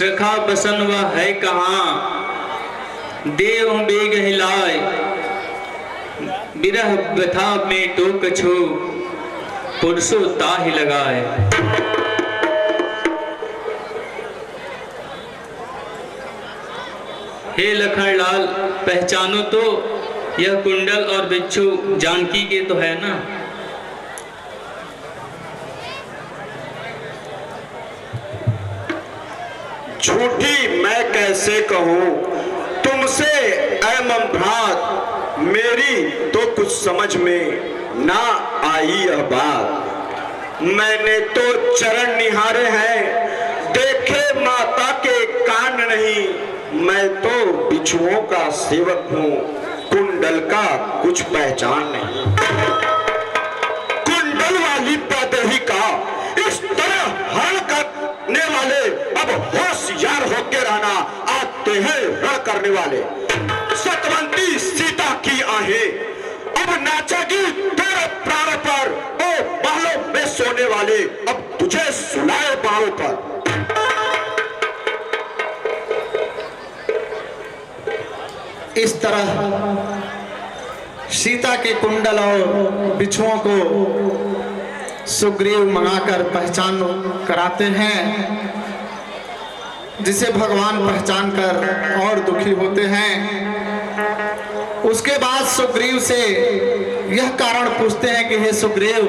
सखा बसन वह है कहाँ, देव बेग हिलाए, बिरह व्यथा में टोक छो, पुरसो ताहि लगाए। हे लखन लाल, पहचानो तो यह कुंडल और बिच्छू जानकी के तो है ना। झूठी मैं कैसे कहूँ तुमसे ऐ ममभ्रात, मेरी तो कुछ समझ में ना आई यह बात। मैंने तो चरण निहारे हैं, देखे माता के कान नहीं। मैं तो बिच्छुओं का सेवक हूँ, कुंडल का कुछ पहचान नहीं। कुंडल वाली प्रदेही का इस तरह हरण करने वाले अब होशियार होकर रहना। आते हैं रण करने वाले, सतवंती सीता की आहें अब नाचेगी तेरे प्राण पर। ओ महलों में सोने वाले, अब तुझे सुलाए बाहों पर। इस तरह सीता के कुंडल और बिच्छुओं को सुग्रीव मंगाकर पहचान कराते हैं, जिसे भगवान पहचान कर और दुखी होते हैं। उसके बाद सुग्रीव से यह कारण पूछते हैं कि हे सुग्रीव,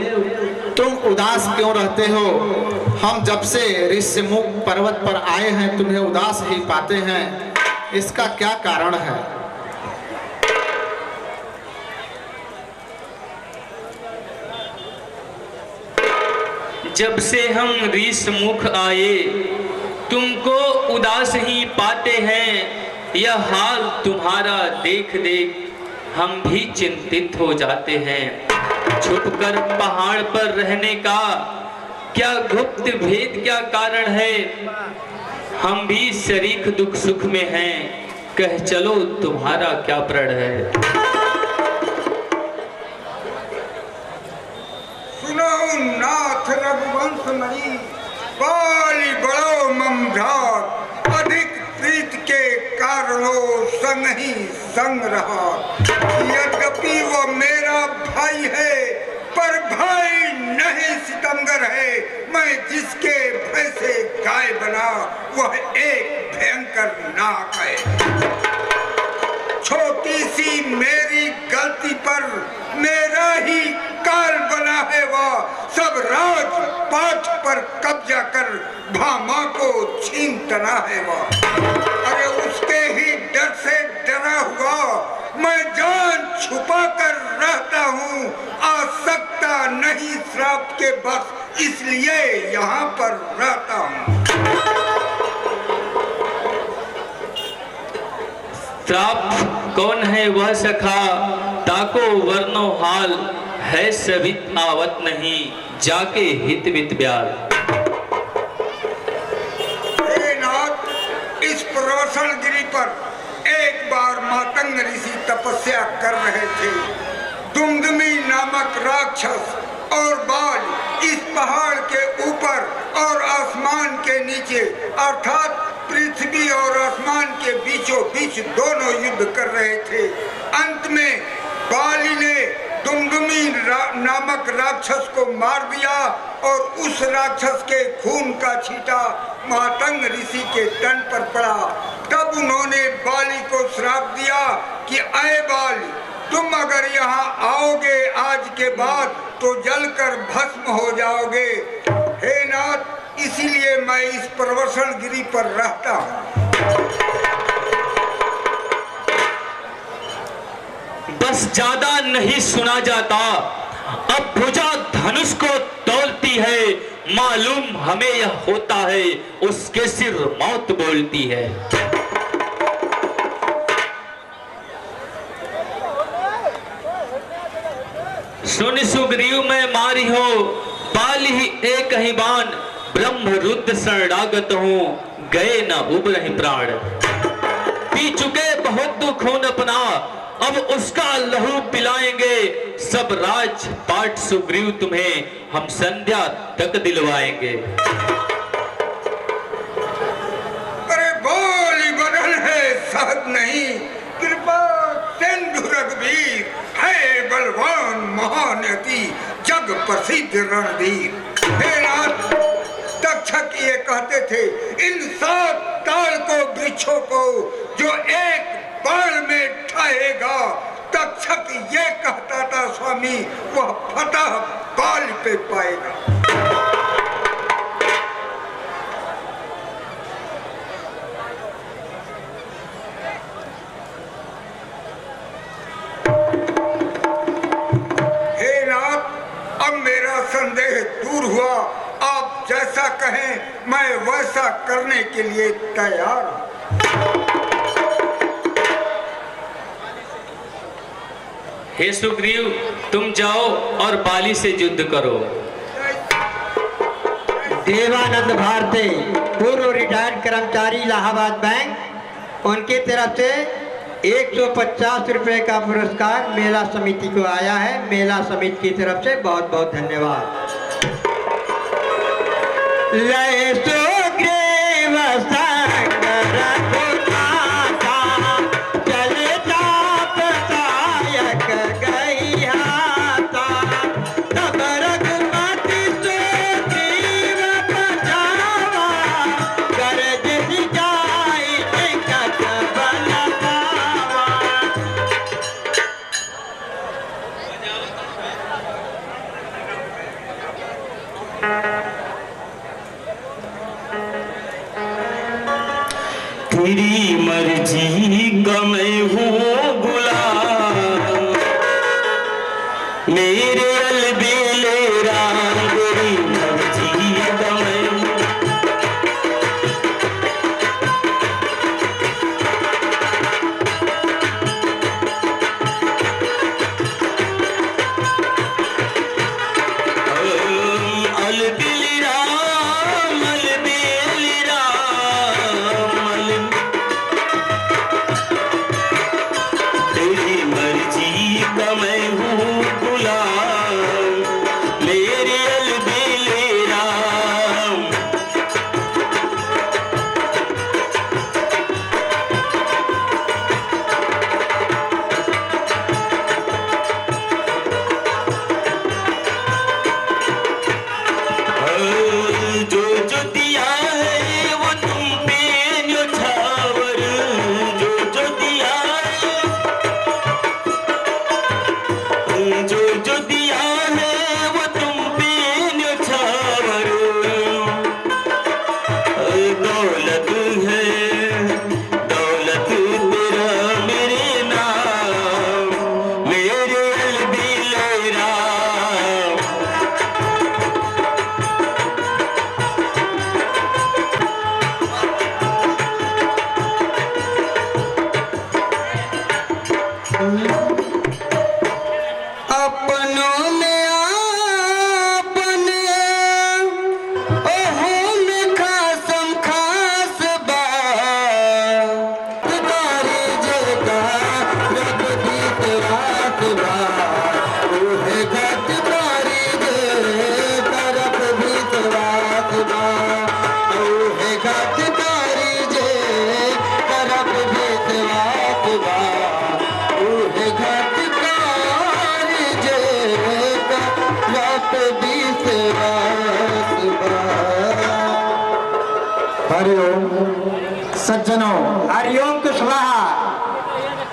तुम उदास क्यों रहते हो? हम जब से ऋष्यमुख पर्वत पर आए हैं तुम्हें उदास ही पाते हैं, इसका क्या कारण है? जब से हम ऋषमुख आए तुमको उदास ही पाते हैं। यह हाल तुम्हारा देख देख हम भी चिंतित हो जाते हैं। छुपकर पहाड़ पर रहने का क्या गुप्त भेद, क्या कारण है? हम भी शरीक दुख सुख में हैं, कह चलो तुम्हारा क्या प्रण है? नाथ रघुवंश मई, बाली बड़ो ममधार, अधिक प्रीत के कारणों संग ही संग रहा। यद्यपि वो मेरा भाई है, पर भाई नहीं सितमगर है। मैं जिसके भय से गाय बना, वह एक भयंकर नाग है। छोटी सी मेरी गलती पर मेरा ही काल बना है वह। सब राज पाठ पर कब्जा कर भामा को छीन तना है वह। अरे उसके ही डर से डरा हुआ मैं जान छुपा कर रहता हूँ। आ सकता नहीं श्राप के बस, इसलिए यहाँ पर रहता हूँ। श्राप कौन है वह सखा, ताको वर्णो हाल, है सवित आवत नहीं, जाके हित वित ब्याल। इस पर्वतन गिरी पर एक बार मातंग ऋषि तपस्या कर रहे थे। दुमदुमी नामक राक्षस और बाल इस पहाड़ के ऊपर और आसमान के नीचे, अर्थात पृथ्वी और आसमान के बीचों बीच दोनों युद्ध कर रहे थे। अंत में बाली ने दुमदुमी नामक राक्षस को मार दिया और उस राक्षस के खून का छींटा मातंग ऋषि के तन पर पड़ा। तब उन्होंने बाली को श्राप दिया कि अय बाली, तुम अगर यहाँ आओगे आज के बाद तो जलकर भस्म हो जाओगे। हे नाथ, इसीलिए मैं इस पर्वतन गिरी पर रहता हूँ। बस ज्यादा नहीं सुना जाता, अब भुजा धनुष को तोलती है। मालूम हमें यह होता है, उसके सिर मौत बोलती है। सुन सुग्रीव मैं मारी हो, बाल ही एक ही बाण, ब्रह्म रुद्र शरणागत हूँ, गए न उबरहि प्राण। पी चुके बहुत दुख खून अपना, अब उसका लहू पिलाएंगे। सब राज पाठ सुग्रीव तुम्हें हम संध्या तक दिलवाएंगे। महान अति जग प्रसिद्ध रणधीर। हे नाथ, तक्षक ये कहते थे, इन 7 ताल को वृक्षों को जो एक बाण में ढाएगा, तक्षक ये कहता था स्वामी, वह फतह बाल पे पाएगा। हे नाथ, अब मेरा संदेह दूर हुआ। आप जैसा कहें मैं वैसा करने के लिए तैयार हूं। हे सुग्रीव, तुम जाओ और बाली से युद्ध करो। देवानंद भारती, पूर्व रिटायर्ड कर्मचारी इलाहाबाद बैंक, उनकी तरफ से 150 रुपए का पुरस्कार मेला समिति को आया है। मेला समिति की तरफ से बहुत बहुत धन्यवाद। लय सुग्रीव संग रघुनाथा, चले जाप सायक गई हाथा, तब रघुपति सुग्रीव बचावा, गरज जाई निकट बल पावा। तेरी मर्जी का मैं हूँ गुलाम, मेरे अलबेले राम, तेरी मर्जी का मैं हूँ। अलबेले राम, अलबेले राम, तेरी मर्जी का मैं हूँ गुलाम, मेरे अलबेले राम। जो जो दिया है वो तुम पे न्योछावर, जो जो दिया है, जो जो दिया है वो तुम पे न्योछावर। दौलत है, दौलत तेरा मेरे नाम, मेरे अलबेले राम। अपनों में आपने, ओहो में खासम खास बात, तारी जगा रब दीत रात बा, ओहे घट तारी जे करब दीत रात बा, ओहे घट तारी जे करब दीत रात बा, ओहे घट तारी जे करब दीत रात बा। हरिओम सज्जनों, हरिओम कुशवाहा।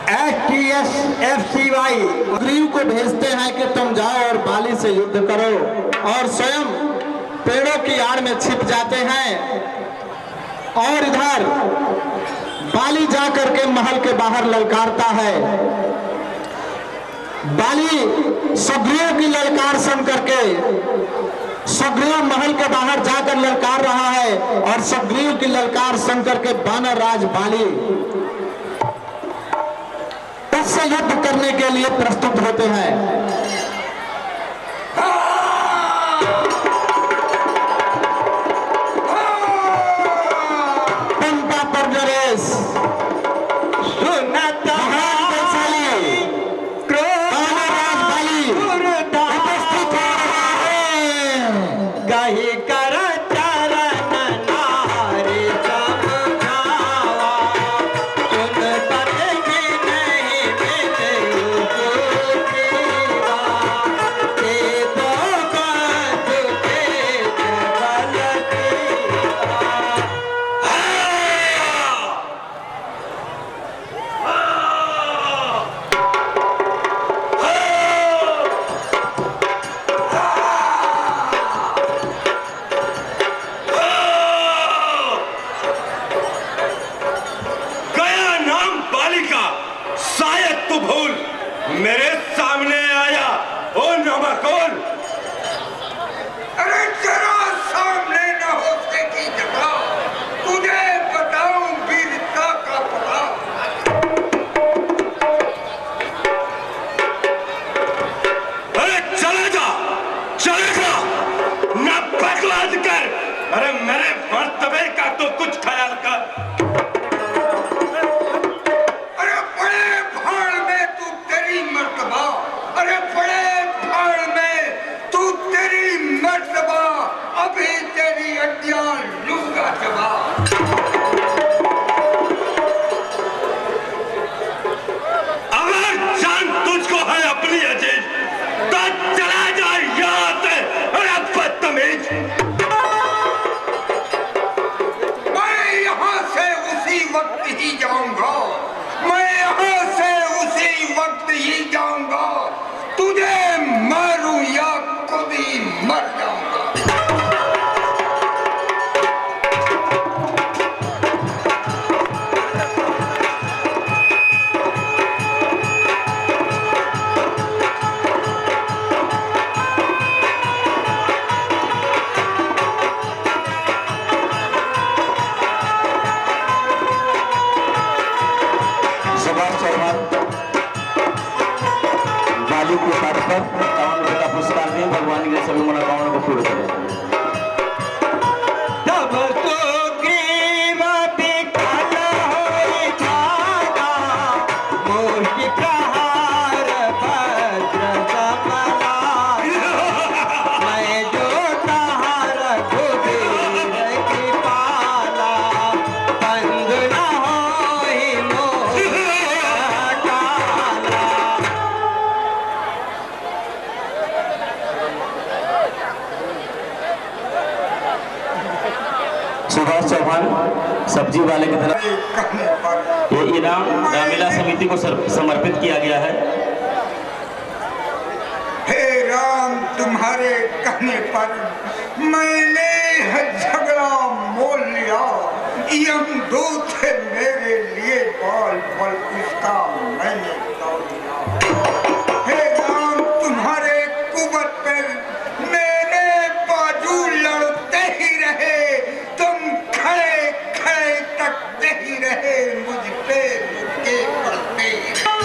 STSFCY सुग्रीव को भेजते हैं कि तुम जाओ और बाली से युद्ध करो, और स्वयं पेड़ों की आड़ में छिप जाते हैं। और इधर बाली जाकर के महल के बाहर ललकारता है। बाली सुग्रीव की ललकार सुन करके सुग्रीव महल के बाहर जाकर ललकार रहा है, और सुग्रीव की ललकार सुन करके वानर राज बाली उससे युद्ध करने के लिए प्रस्तुत होते हैं। पंपा पर नरेश सुनता कही कर चरण नारी समझावा, सुन पद की नहीं मिले उपजीवा। बाली के कार्य पर 51 रुपये का पुरस्कार दें। भगवान के सभी मनोकामना को पूर्ण करें। सुभाष चौहान सब्जी वाले की तरफ ये इनाम रामलीला समिति को समर्पित किया गया है। हे राम, तुम्हारे कहने पर मैंने झगड़ा मोल लिया। यमदूत से मेरे लिए बाल पल उसका मैंने तोड़ लिया। हे राम, तुम्हारे कुबत पर मेरे बाजू लड़ते ही रहे। तुम खड़े खड़े तकते ही रहे, मुझ पे मुझके पड़ते ही रहे।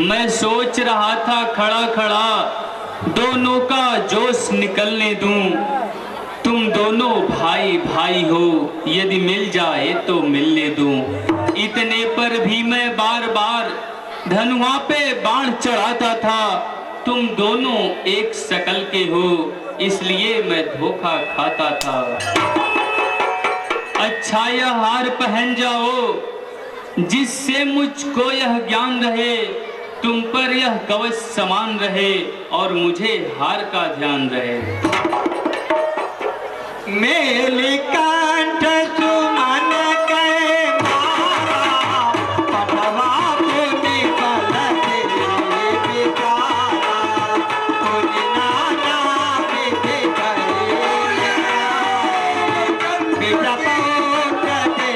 मैं सोच रहा था खड़ा खड़ा दोनों का जोश निकलने दूं। तुम दोनों भाई भाई हो, यदि मिल जाए तो मिलने दूं। इतने पर भी मैं बार बार धनुआ पे बाण चढ़ाता था। तुम दोनों एक शकल के हो, इसलिए मैं धोखा खाता था। अच्छा यह हार पहन जाओ, जिससे मुझको यह ज्ञान रहे। तुम पर यह कवच समान रहे और मुझे हार का ध्यान रहे। मेली कंठ सुमन के मारा, पटवा पुनि पलटे बिचारा। पुनि नाना विधि करे, बिजपोत दे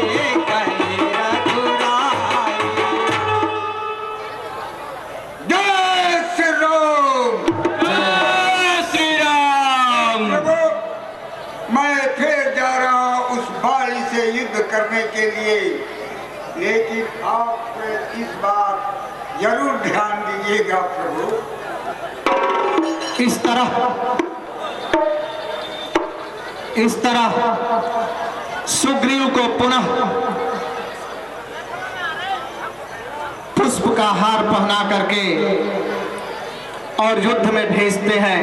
कहे रघुराई। जय श्री राम। जय श्री राम। प्रभु, मैं फिर जा रहा हूं उस बाली से युद्ध करने के लिए, लेकिन आप इस बार जरूर ध्यान दीजिएगा प्रभु। इस तरह सुग्रीव को पुनः पुष्प का हार पहना करके और युद्ध में भेजते हैं।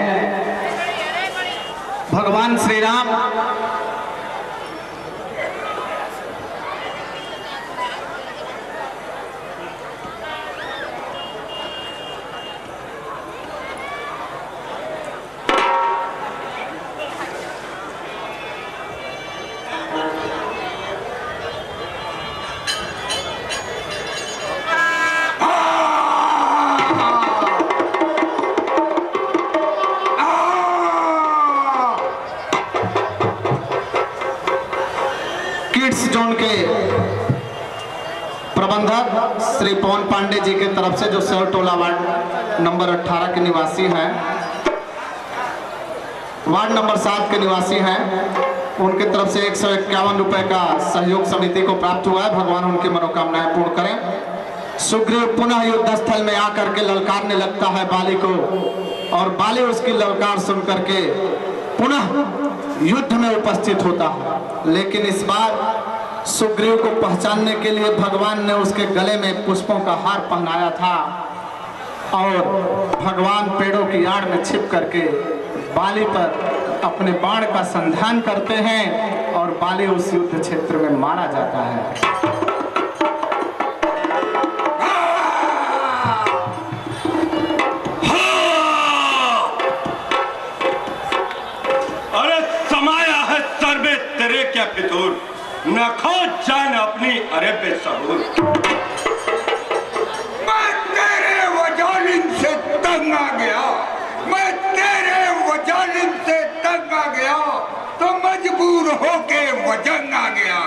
भगवान श्री राम किड्स जोन के प्रबंधक श्री पवन पांडे जी के तरफ से, जो सेवटोला वार्ड नंबर 18 के निवासी हैं, वार्ड नंबर 7 के निवासी हैं, उनके तरफ से 151 रुपए का सहयोग समिति को प्राप्त हुआ है। भगवान उनकी मनोकामनाएं पूर्ण करें। सुग्रीव पुनः युद्ध स्थल में आकर के ललकारने लगता है बाली को, और बाली उसकी ललकार सुन करके पुनः युद्ध में उपस्थित होता है। लेकिन इस बार सुग्रीव को पहचानने के लिए भगवान ने उसके गले में पुष्पों का हार पहनाया था, और भगवान पेड़ों की आड़ में छिप करके बाली पर अपने बाण का संधान करते हैं, और बाली उस युद्ध क्षेत्र में मारा जाता है। क्या फितूर न खो जान अपनी अरे बेसबूर। मैं तेरे वजालिम से तंग आ गया, मैं तेरे वजालिम से तंग आ गया, तो मजबूर होके वजंग आ गया।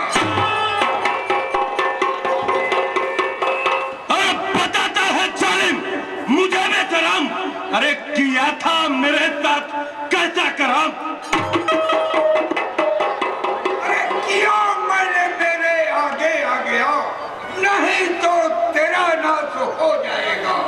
अब बताता है जालिम मुझे बेतरम अरे किया था मेरे साथ कैसा करम? अरे किया मैंने, मेरे आगे आ गया, नहीं तो तेरा नाश हो जाएगा।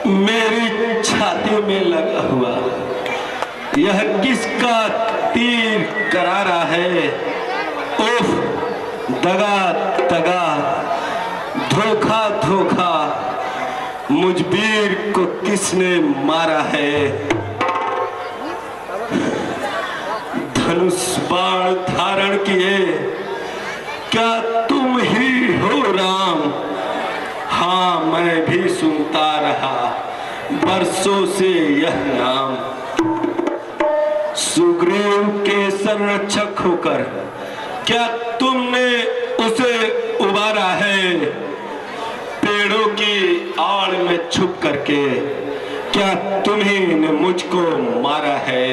मेरी छाती में लगा हुआ यह किसका तीर करारा है? उफ, दगा दगा, धोखा धोखा, मुझबीर को किसने मारा है? धनुष बाण धारण किए क्या तुम ही हो राम? हाँ, मैं भी सुनता रहा बरसों से यह नाम। सुग्रीव के संरक्षक होकर क्या तुमने उसे उबारा है? पेड़ों की आड़ में छुप करके क्या तुम्ही ने मुझको मारा है?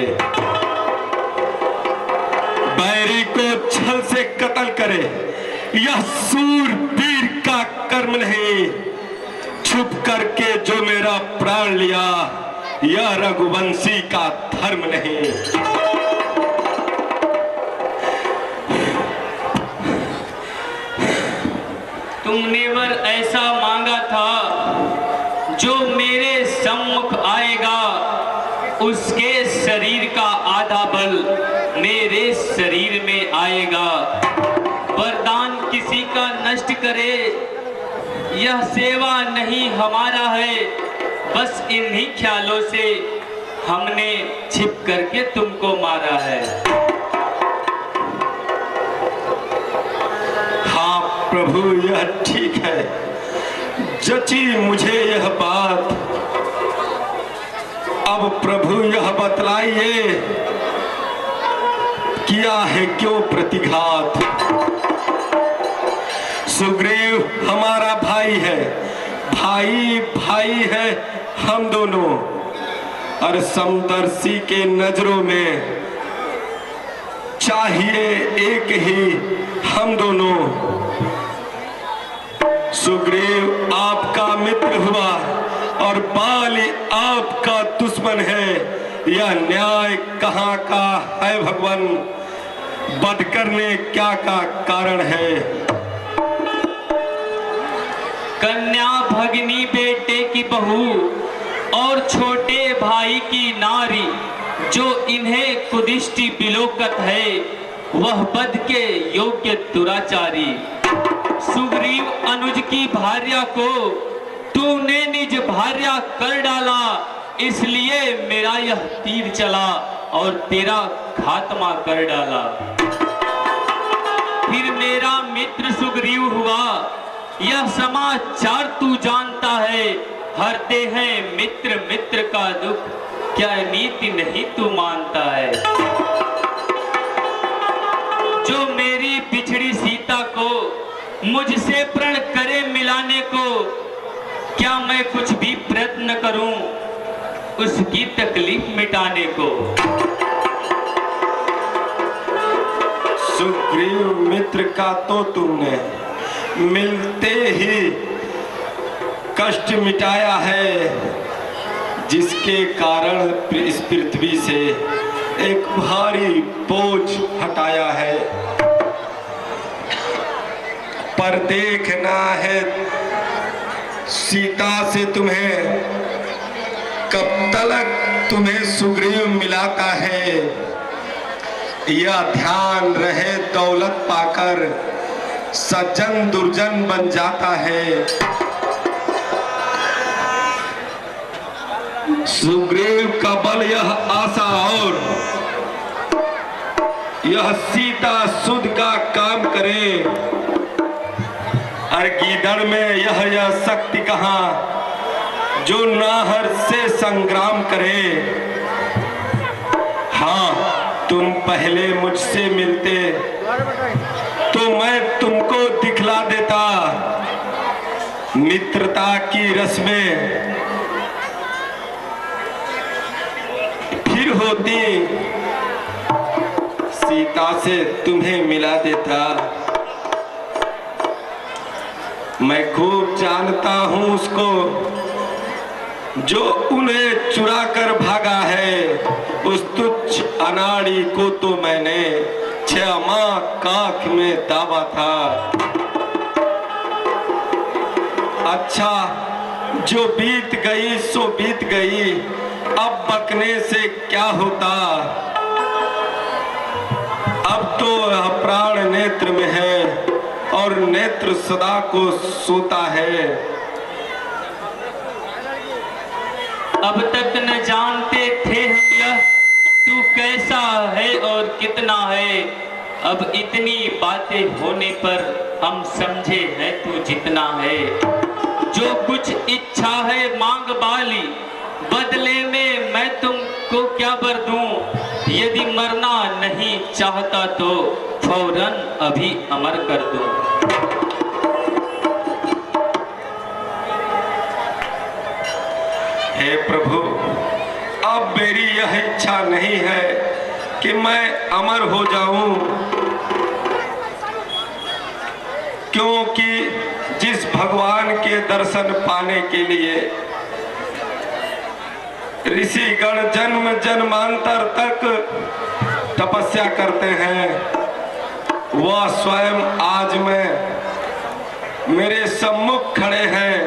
बैरी को छल से कत्ल करे यह सूरवीर का कर्म नहीं। छुप करके जो मेरा प्राण लिया यह रघुवंशी का धर्म नहीं। तुमने वर ऐसा मांगा था जो मेरे सम्मुख आएगा उसके शरीर का आधा बल मेरे शरीर में आएगा। वरदान किसी का नष्ट करे यह सेवा नहीं हमारा है। बस इन्हीं ख्यालों से हमने छिप करके तुमको मारा है। हाँ प्रभु, यह ठीक है, जची मुझे यह बात। अब प्रभु यह बतलाइए किया है क्यों प्रतिघात? सुग्रीव हमारा भाई है, भाई भाई है हम दोनों, और समदर्शी के नजरों में चाहिए एक ही हम दोनों। सुग्रीव आपका मित्र हुआ और बाली आपका दुश्मन है, यह न्याय कहाँ का है भगवान? बद करने क्या का कारण है? कन्या भगिनी बेटे की बहू और छोटे भाई की नारी जो इन्हें कुदिष्टि बिलोकत है वह बद के योग्य दुराचारी। सुग्रीव अनुज की भार्या को तूने निज भार्या कर डाला, इसलिए मेरा यह तीर चला और तेरा खात्मा कर डाला। फिर मेरा मित्र सुग्रीव हुआ यह समाचार तू जानता है। हरते हैं मित्र मित्र का दुख, क्या नीति नहीं तू मानता है? जो मेरी बिछड़ी सीता को मुझसे प्रण करे मिलाने को, क्या मैं कुछ भी प्रयत्न करूं उसकी तकलीफ मिटाने को? सुग्रीव मित्र का तो तुमने मिलते ही कष्ट मिटाया है, जिसके कारण इस पृथ्वी से एक भारी बोझ हटाया है। पर देखना है सीता से तुम्हें कब तक तुम्हें सुग्रीव मिलाता है। यह ध्यान रहे दौलत पाकर सज्जन दुर्जन बन जाता है। सुग्रीव का बल यह आशा और यह सीता सुध का काम करे, और गीदड़ में यह शक्ति कहाँ जो नाहर से संग्राम करे। हाँ, तुम पहले मुझसे मिलते तो मैं तुमको दिखला देता मित्रता की रस्में, फिर होती सीता से तुम्हें मिला देता। मैं खूब जानता हूं उसको जो उन्हें चुरा कर भागा है। उस तुच्छ अनाड़ी को तो मैंने 6 माह काख में दाबा था। अच्छा, जो बीत गई सो बीत गई, अब बकने से क्या होता। अब तो प्राण नेत्र में है और नेत्र सदा को सोता है। अब तक न जानते थे हम यह तू कैसा है और कितना है। अब इतनी बातें होने पर हम समझे हैं तू जितना है। जो कुछ इच्छा है मांग बाली, बदले में मैं तुमको क्या बर दूं। यदि मरना नहीं चाहता तो फौरन अभी अमर कर दूं। हे प्रभु, अब मेरी यह इच्छा नहीं है कि मैं अमर हो जाऊं, क्योंकि जिस भगवान के दर्शन पाने के लिए ऋषिगण जन्म जन्मांतर तक तपस्या करते हैं, वह स्वयं आज मेरे सम्मुख खड़े हैं।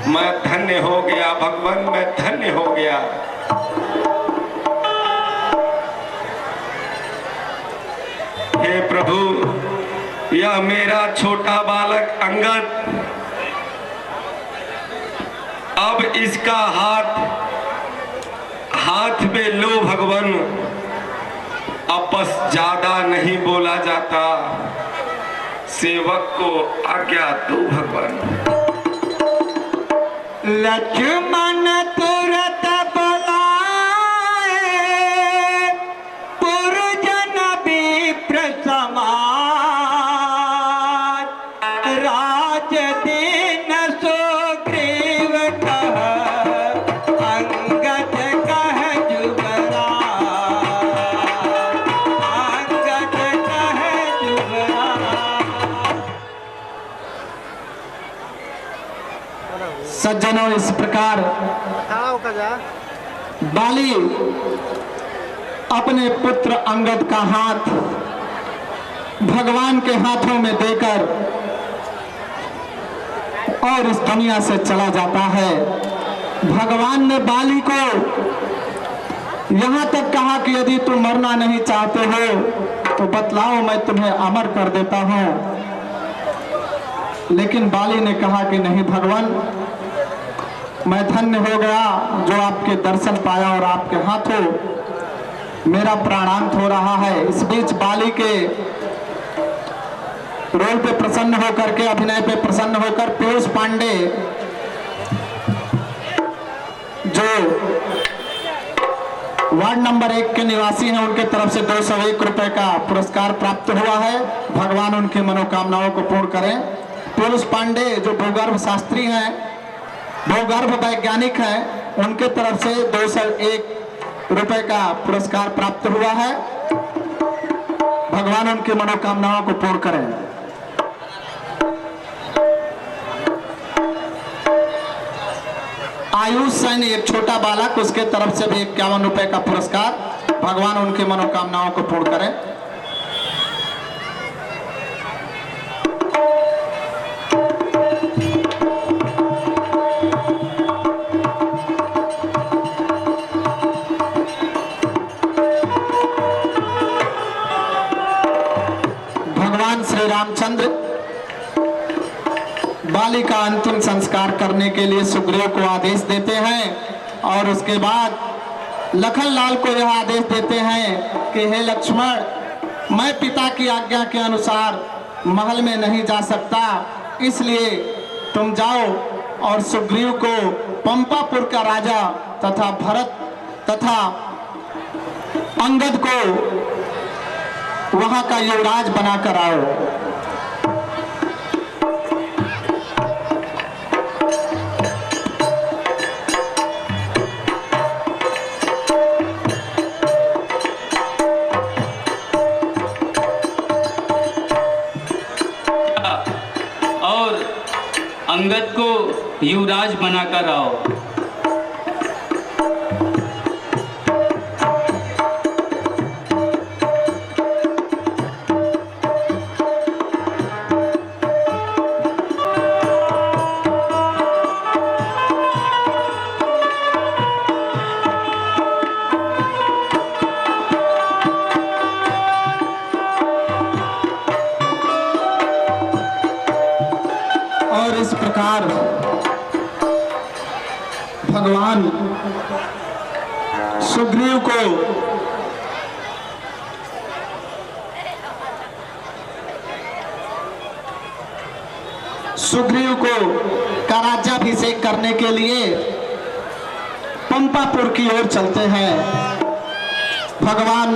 मैं धन्य हो गया भगवान, मैं धन्य हो गया। हे प्रभु, यह मेरा छोटा बालक अंगद, अब इसका हाथ में लो भगवान। अब बस ज्यादा नहीं बोला जाता, सेवक को आज्ञा दो भगवान। लक्ष्मण तुरत बुलाए पुरजन विप्र समाज। राज दीन सुग्रीव कह अंगद कह जुबराज। अंगद कह जुबराज। सज्जनों, इस प्रकार बाली अपने पुत्र अंगद का हाथ भगवान के हाथों में देकर और इस दुनिया से चला जाता है। भगवान ने बाली को यहां तक कहा कि यदि तुम मरना नहीं चाहते हो तो बतलाओ, मैं तुम्हें अमर कर देता हूं। लेकिन बाली ने कहा कि नहीं भगवान, मैं धन्य हो गया जो आपके दर्शन पाया और आपके हाथों मेरा प्राणांत हो रहा है। इस बीच बाली के रोल पे प्रसन्न होकर के, अभिनय पे प्रसन्न होकर पीयूष पांडे जो वार्ड नंबर 1 के निवासी हैं, उनके तरफ से 201 रुपए का पुरस्कार प्राप्त हुआ है। भगवान उनकी मनोकामनाओं को पूर्ण करें। पीयूष पांडे जो भूगर्भ शास्त्री हैं, भूगर्भ वैज्ञानिक हैं, उनके तरफ से 201 रुपए का पुरस्कार प्राप्त हुआ है। भगवान उनकी मनोकामनाओं को पूर्ण करें। आयुष सैन एक छोटा बालक, उसके तरफ से भी 51 रुपए का पुरस्कार। भगवान उनकी मनोकामनाओं को पूर्ण करें। भगवान श्री रामचंद्र बाली का अंतिम संस्कार करने के लिए सुग्रीव को आदेश देते हैं और उसके बाद लखनलाल को यह आदेश देते हैं कि हे लक्ष्मण, मैं पिता की आज्ञा के अनुसार महल में नहीं जा सकता, इसलिए तुम जाओ और सुग्रीव को पंपापुर का राजा तथा भरत तथा अंगद को वहां का युवराज बनाकर आओ। और अंगद को युवराज बनाकर आओ। और इस प्रकार भगवान सुग्रीव को का राज्याभिषेक करने के लिए पंपापुर की ओर चलते हैं। भगवान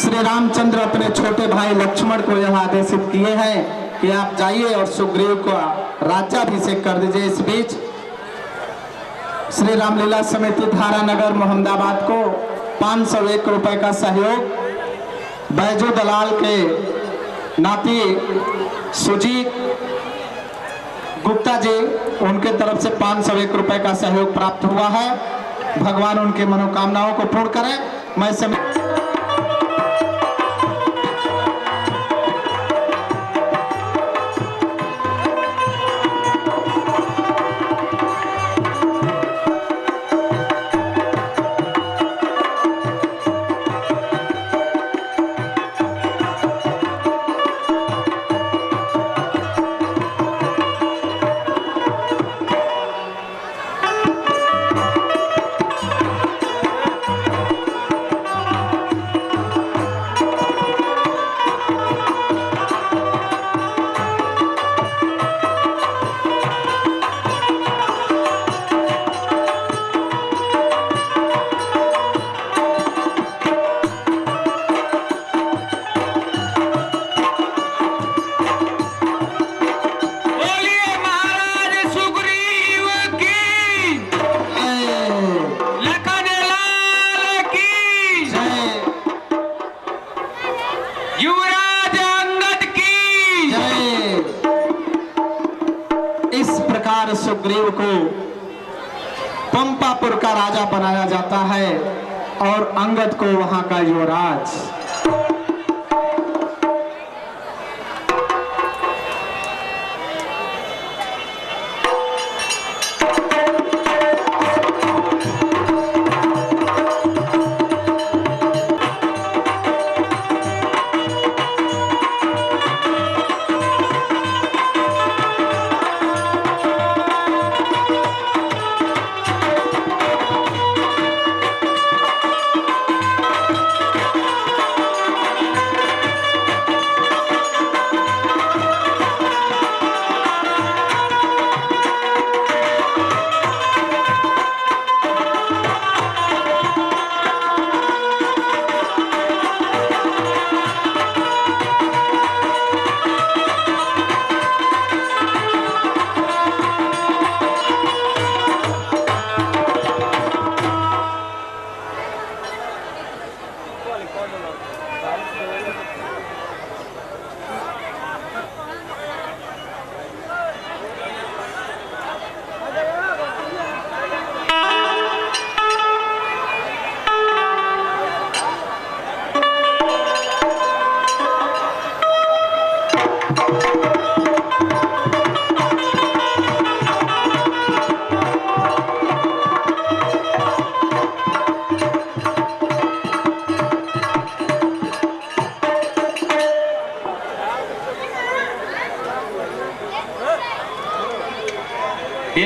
श्री रामचंद्र अपने छोटे भाई लक्ष्मण को यह आदेशित किए हैं कि आप जाइए और सुग्रीव को राज्याभिषेक कर दीजिए। इस बीच श्री रामलीला समिति धारानगर मोहम्मदाबाद को 501 रुपए का सहयोग बैजू दलाल के नाती सुजीत गुप्ता जी, उनके तरफ से 501 रुपए का सहयोग प्राप्त हुआ है। भगवान उनकी मनोकामनाओं को पूर्ण करें। मैं सुग्रीव को पंपापुर का राजा बनाया जाता है और अंगद को वहां का युवराज।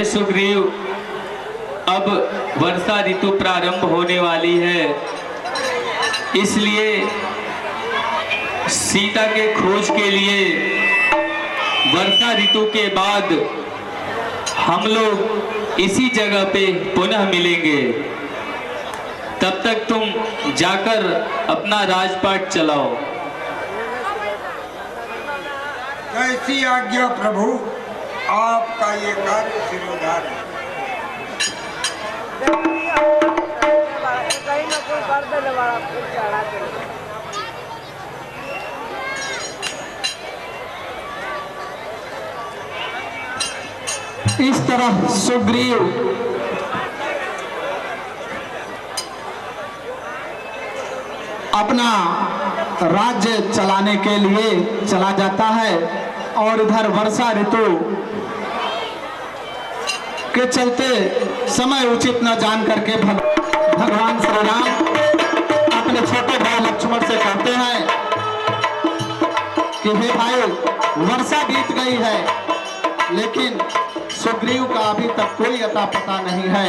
हे सुग्रीव, अब वर्षा ऋतु प्रारंभ होने वाली है, इसलिए सीता के खोज के लिए वर्षा ऋतु के बाद हम लोग इसी जगह पे पुनः मिलेंगे। तब तक तुम जाकर अपना राजपाट चलाओ। कैसी आज्ञा प्रभु, आपका ये कार्य सिरोधार है। इस तरह सुग्रीव अपना राज्य चलाने के लिए चला जाता है और इधर वर्षा ऋतु के चलते समय उचित न जान करके भगवान श्री राम अपने छोटे भाई लक्ष्मण से कहते हैं कि हे भाई, वर्षा बीत गई है लेकिन सुग्रीव का अभी तक कोई अता पता नहीं है।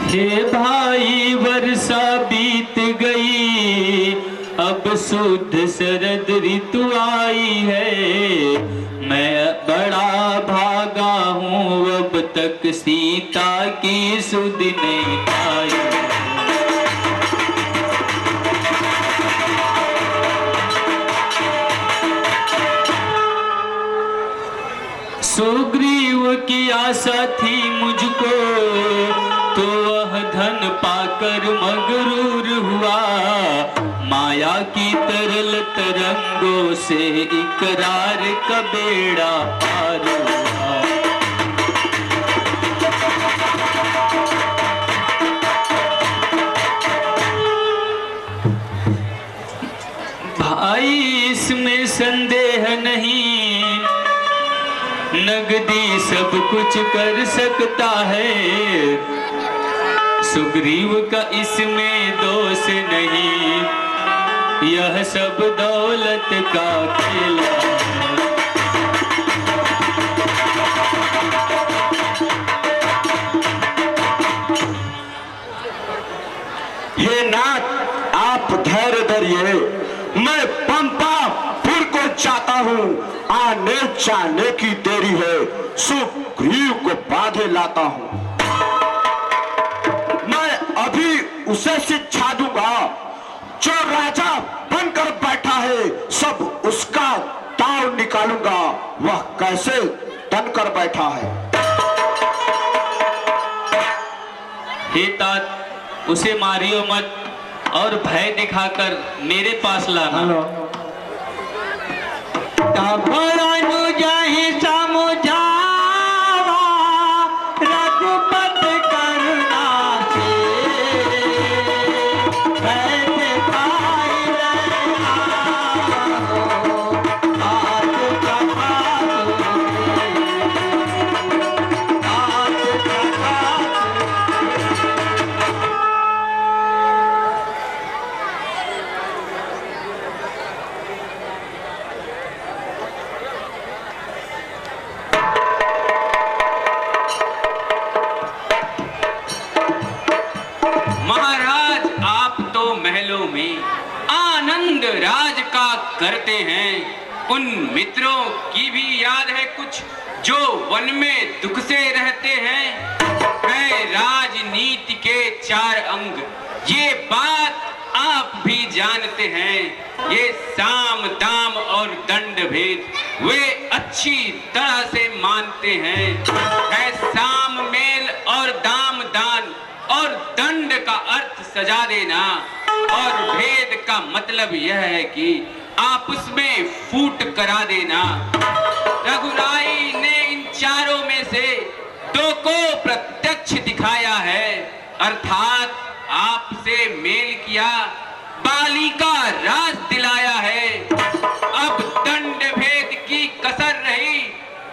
हे भाई, वर्षा बीत गई, अब शुद्ध शरद ऋतु आई है। मैं बड़ा भागा हूँ, अब तक सीता की सुध नहीं आई। सुग्रीव की आशा थी मुझको, तो वह धन पाकर मगरूर हुआ। माया की तरल तरंगों से इकरार का बेड़ा पार हुआ। भाई, इसमें संदेह नहीं, नगदी सब कुछ कर सकता है। सुग्रीव का इसमें दोष नहीं, यह सब दौलत का खेला है। हे नाथ, आप धैर्य धरिए, मैं पंपापुर को जाता हूँ। आने जाने की देरी है, सुग्रीव को बांधे लाता हूँ। मैं अभी उसे शिक्षा दूंगा, जो राजा बनकर बैठा है सब उसका दाव निकालूंगा। वह कैसे बनकर बैठा है। हे तात, उसे मारियो मत और भय दिखाकर मेरे पास लाना। महलों में आनंद राज का करते हैं। उन मित्रों की भी याद है कुछ जो वन में दुख से रहते हैं। है राजनीति के 4 अंग, ये बात आप भी जानते हैं। ये साम दाम और दंड भेद वे अच्छी तरह से मानते हैं। है साम मेल और दाम दान और दंड का अर्थ सजा देना, और भेद का मतलब यह है कि आपस में फूट करा देना। रघुराई ने इन चारों में से 2 को प्रत्यक्ष दिखाया है, अर्थात आपसे मेल किया, बाली का राज दिलाया है। अब दंड भेद की कसर रही,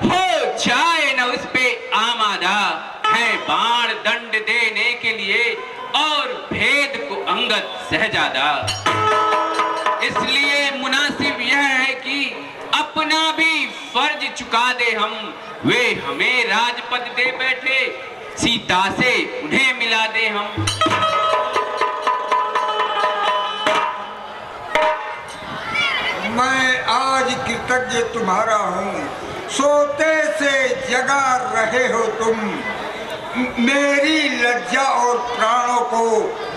हो जाए न उस पे आमादा है। बाण दंड देने के लिए और भेद को दिवंगत शहजादा। इसलिए मुनासिब यह है कि अपना भी फर्ज चुका दे हम। वे हमें राजपद दे बैठे, सीता से उन्हें मिला दे हम। मैं आज कृतज्ञ तुम्हारा हूँ, सोते से जगा रहे हो तुम। मेरी लज्जा और प्राणों को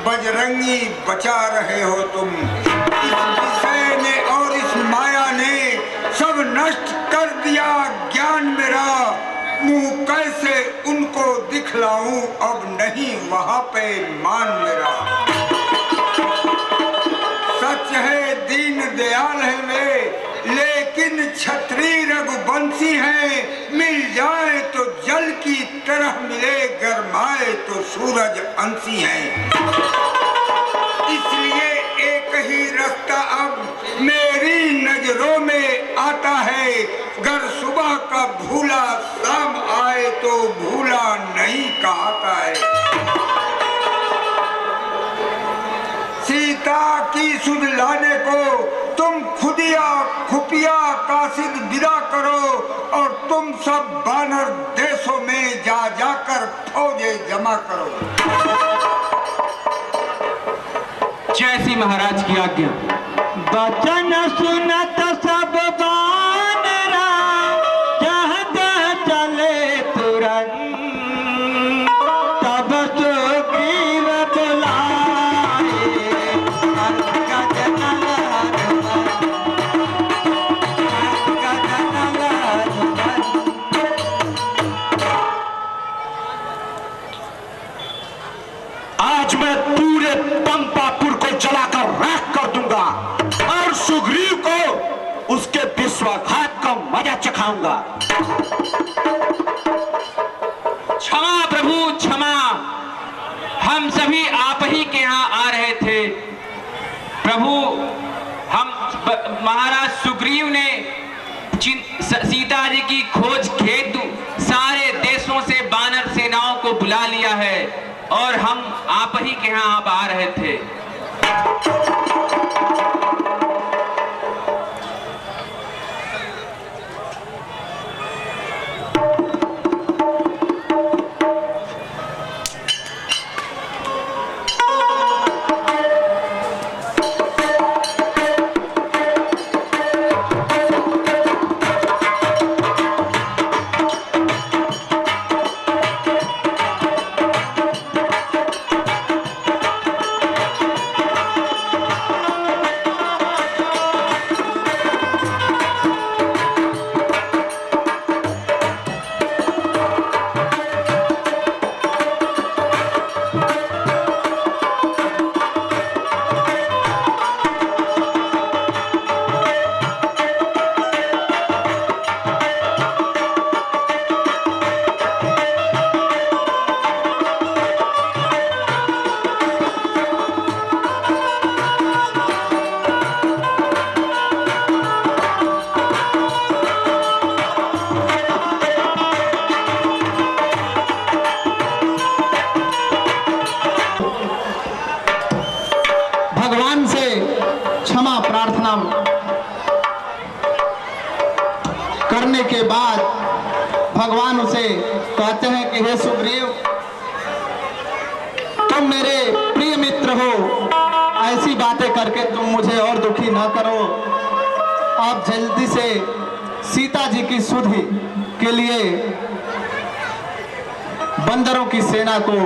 बजरंगी बचा रहे हो तुम। इस विषय ने और इस माया ने सब नष्ट कर दिया ज्ञान मेरा। मुँह कैसे उनको दिखलाऊं, अब नहीं वहाँ पे मान मेरा। सच है दीन दयाल है वे, लेकिन छत्री रघुवंशी है। मिल जाए तो जल की तरह मिले, गरमाए तो सूरज अंशी है। इसलिए एक ही रास्ता अब मेरी नजरों में आता है। गर सुबह का भूला शाम आए तो भूला नहीं कहता है। सीता की सुध लाने को तुम खुदिया खुफिया कासिद विदा करो, और तुम सब बानर देशों में जा जाकर फौजे जमा करो। जैसी महाराज की आज्ञा। वचन सुनत सब बानरा, चहत चले तुरंत। तब सुग्रीव बुलाए, अंगद नंदन, अंगद नंदन। आज मैं पूरे पंपापुर को जलाकर राख कर दूंगा, और सुग्रीव को उसके विश्वासघात का मजा चखाऊंगा। क्षमा प्रभु क्षमा, हम सभी आप ही के यहाँ आ रहे थे। प्रभु, हम महाराज सुग्रीव ने सीता जी की खोज हेतु सारे देशों से बानर सेनाओं को बुला लिया है, और हम आप ही के यहाँ अब आ रहे थे। करने के बाद भगवान उसे कहते हैं कि हे सुग्रीव, तुम मेरे प्रिय मित्र हो, ऐसी बातें करके तुम मुझे और दुखी ना करो। आप जल्दी से सीता जी की सुधि के लिए बंदरों की सेना को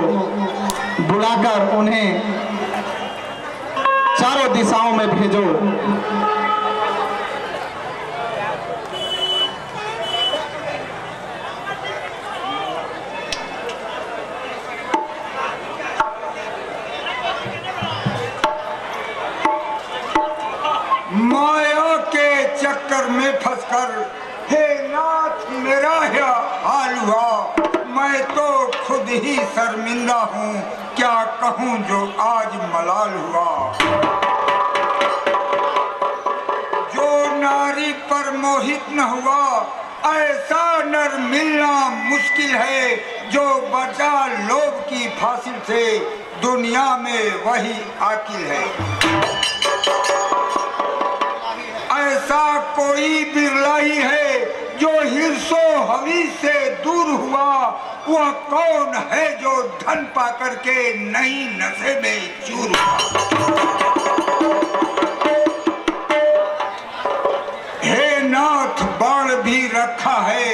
बुलाकर उन्हें चारों दिशाओं में भेजो। माया के चक्कर में फंसकर हे नाथ मेरा क्या हाल हुआ। मैं तो खुद ही शर्मिंदा हूँ, क्या कहूँ जो आज मलाल हुआ। जो नारी पर मोहित न हुआ, ऐसा नर मिलना मुश्किल है। जो बचा लोभ की फांसी से, दुनिया में वही आकिल है। ऐसा कोई बिरला ही है जो हिर्सो हवी से दूर हुआ, वह कौन है जो धन पाकर के नई नशे में चूर हुआ। हे नाथ बाण भी रखा है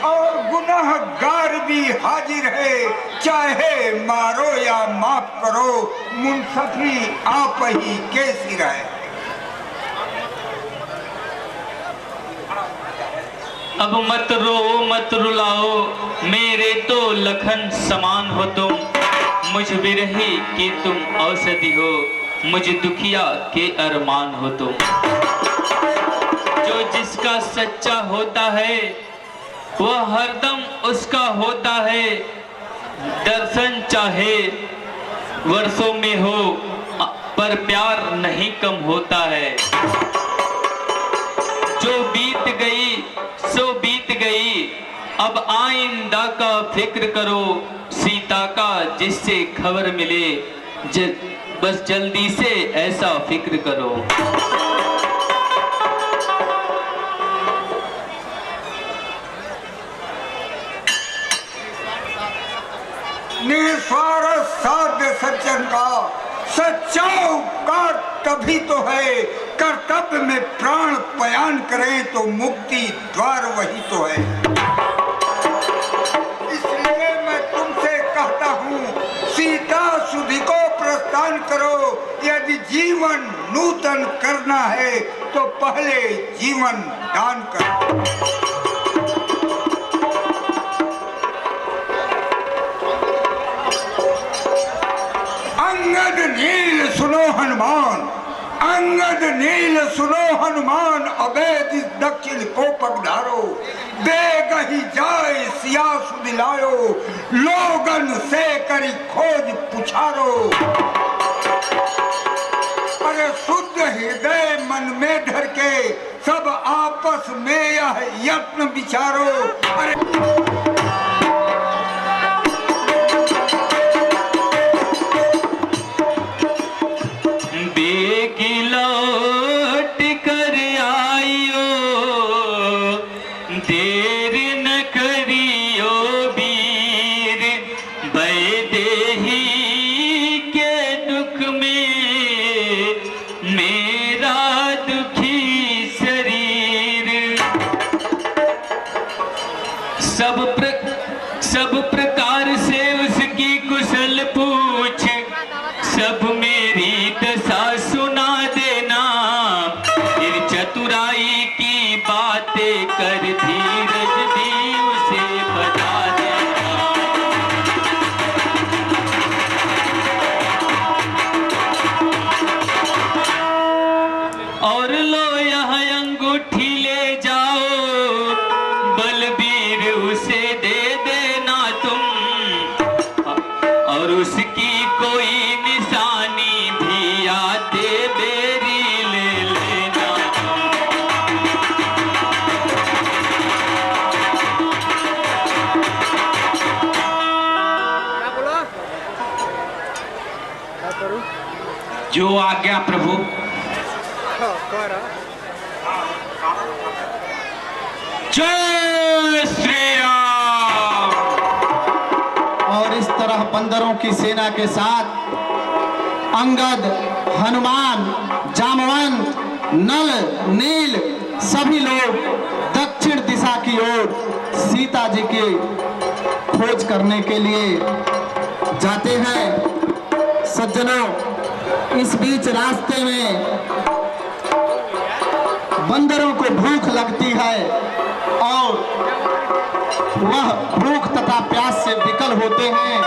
और गुनाहगार भी हाजिर है, चाहे मारो या माफ करो मुंसफी आप ही के सिर है। अब मत रो मत रुलाओ, मेरे तो लखन समान हो तुम। मुझ विरही की तुम औषधि हो, मुझ दुखिया के अरमान हो तुम। जो जिसका सच्चा होता है वह हरदम उसका होता है, दर्शन चाहे वर्षों में हो पर प्यार नहीं कम होता है। जो बीत गई सो बीत गई, अब आइंदा का फिक्र करो। सीता का जिससे खबर मिले बस जल्दी से ऐसा फिक्र करो। निस्वार्थ साध्य सज्जन का सच्चा उपकार तभी तो है, कर्तव्य में प्राण पयान करें तो मुक्ति द्वार वही तो है। इसलिए मैं तुमसे कहता हूँ, सीता सुधि को प्रस्थान करो। यदि जीवन नूतन करना है तो पहले जीवन दान करो। अंगद नील सुनो हनुमान, अंगद नील सुनो हनुमान, अवैध इस दक्षिण को पगधारो। बेग ही जाए सिया सुदिलायो, लोगन से करी खोज पुछारो। अरे शुद्ध हृदय मन में धर के सब आपस में यह यत्न विचारो। अरे सब प्रकार से उसकी कुशल पूछ, सब मेरी दशा सुना देना। फिर चतुराई की बातें कर धीरज भी उसे बता देना। और लो यह अंगूठी ले जाओ, बलबीर उसे दे देना तुम। और उसकी कोई निशानी भी आते बेरी ले लेना। जो आज्ञा प्रभु। जय श्री राम। और इस तरह बंदरों की सेना के साथ अंगद, हनुमान, जामवंत, नल, नील सभी लोग दक्षिण दिशा की ओर सीता जी की खोज करने के लिए जाते हैं। सज्जनों, इस बीच रास्ते में बंदरों को भूख लगती है और वह भूख तथा प्यास से विकल होते हैं।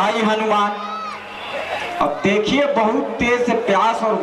भाई हनुमान, अब देखिए बहुत तेज से प्यास और